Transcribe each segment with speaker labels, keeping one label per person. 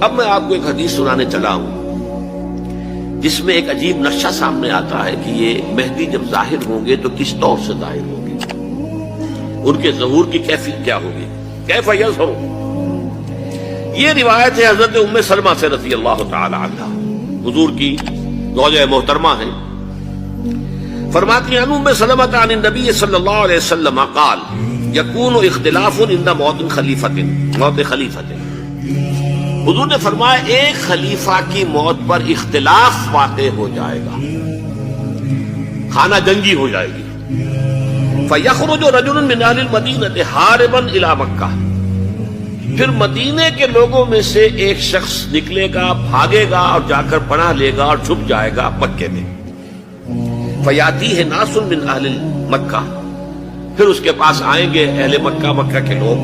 Speaker 1: اب میں آپ کو ایک حدیث سنانے چلا ہوں جس میں ایک عجیب نقشہ سامنے آتا ہے کہ یہ مہدی جب ظاہر ہوں گے تو کس طور سے ظاہر ہوں گے، ان کے ظہور کی کیفیت کیا ہوگی، کیف یظہر۔ یہ روایت ہے حضرت ام سلمہ سے رضی اللہ تعالی عنہ، حضور کی زوجہ محترمہ ہیں، فرماتی ہیں ام سلمہ عن النبی صلی اللہ علیہ وسلم قال یکون اختلاف عند موت خلیفۃ، موت خلیفۃ، حضور نے فرمایا ایک خلیفہ کی موت پر اختلاف واقع ہو جائے گا، خانہ جنگی ہو جائے گی۔ فَيَخْرُجُ رَجُلٌ مِّنْ أَهْلِ الْمَدِينَةِ حَارِبًا إِلَى مَكَّةَ، پھر مدینے کے لوگوں میں سے ایک شخص نکلے گا، بھاگے گا اور جا کر پناہ لے گا اور چھپ جائے گا مکے میں۔ فَيَأْتِيهِ نَاسٌ مِّنْ أَهْلِ مَكَّةِ، پھر اس کے پاس آئیں گے اہل مکہ، مکہ کے لوگ،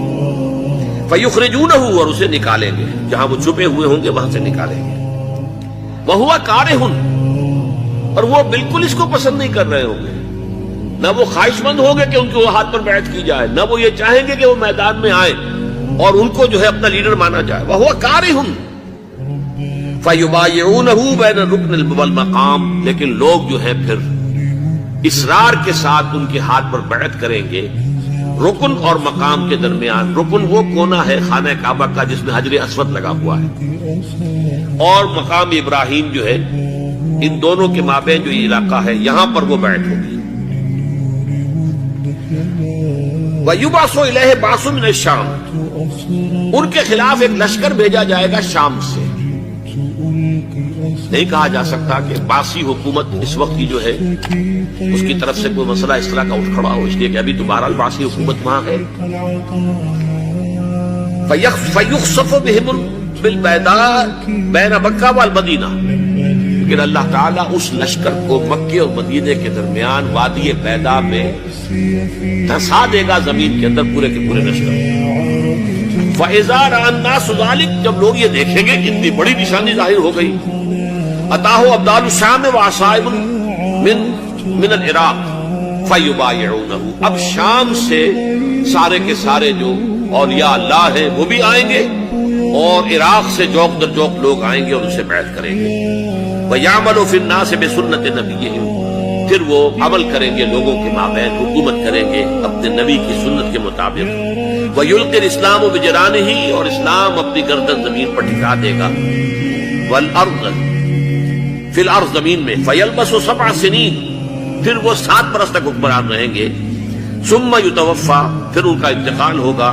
Speaker 1: فَيُخْرِجُونَهُ، اور اسے نکالیں گے، جہاں وہ چھپے ہوئے ہوں گے وہاں سے نکالیں گے۔ وَهُوَ كَارِهٌ، اور وہ بالکل اس کو پسند نہیں کر رہے ہوں گے، نہ وہ خواہش مند ہوں گے کہ ان کے ہاتھ پر بیعت کی جائے، نہ وہ یہ چاہیں گے کہ وہ میدان میں آئیں اور ان کو جو ہے اپنا لیڈر مانا جائے۔ وَهُوَ كَارِهٌ فَيُبَايِعُونَهُ بَيْنَ الرُّكْنِ وَالْمَقَامِ، لیکن لوگ جو ہے پھر اصرار کے ساتھ ان کے ہاتھ پر بیعت کریں گے رکن اور مقام کے درمیان۔ رکن وہ کونا ہے خانہ کعبہ کا جس میں حجر اسود لگا ہوا ہے، اور مقام ابراہیم جو ہے، ان دونوں کے مابین جو یہ علاقہ ہے یہاں پر وہ بیعت ہوگی۔ وَيُبْعَثُ إِلَيْهِ بَعْثٌ مِّنَ الشَّامِ، ان کے خلاف ایک لشکر بھیجا جائے گا شام سے۔ نہیں کہا جا سکتا کہ باسی حکومت اس وقت کی جو ہے اس کی طرف سے کوئی مسئلہ اس طرح کا اٹھ کھڑا ہو، اس لیے کہ ابھی تو بہرحال باسی حکومت وہاں ہے۔ فَيُخْسَفُ بِهِمُ بِالْبَيْضَاءِ بَيْنَ مَكَّةَ وَالْمَدِينَةِ، لیکن اللہ تعالیٰ اس لشکر کو مکے اور مدینے کے درمیان وادی بیضاء میں دھسا دے گا، زمین کے اندر پورے کے پورے لشکر۔ فَإِذَا رَأَى النَّاسُ ذَلِكَ، جب لوگ یہ دیکھیں گے کہ اتنی بڑی نشانی ظاہر ہو گئی، أَتَاهُ أَبْدَالُ الشَّامِ وَعَصَائِبٌ مِّنَ الْعِرَاقِ فَيُبَايِعُونَهُ، اب شام سے سارے کے سارے جو اولیاء اللہ ہیں وہ بھی آئیں گے، اور عراق سے جوق در جوق لوگ آئیں گے اور اسے بیعت کریں گے۔ وَيَعْمَلُ فِي النَّاسِ بِسُنَّةِ نَبِيِّهِمْ، پھر وہ عمل کریں گے لوگوں کے مابین، حکومت کریں گے اپنے نبی کی سنت کے مطابق۔ وَيُلْقِي الْإِسْلَامُ بِجَرَانِهِ، اور اسلام اپنی گردن زمین پر ٹھکا دے گا۔ وَالْأَرْضَ فی الارض، زمین میں۔ فَيَلْبَسُ 7 سنین، پھر وہ 7 برس تک حکمران رہیں گے۔ ثُمَّ يُتَوَفَّى، پھر ان کا انتقال ہوگا۔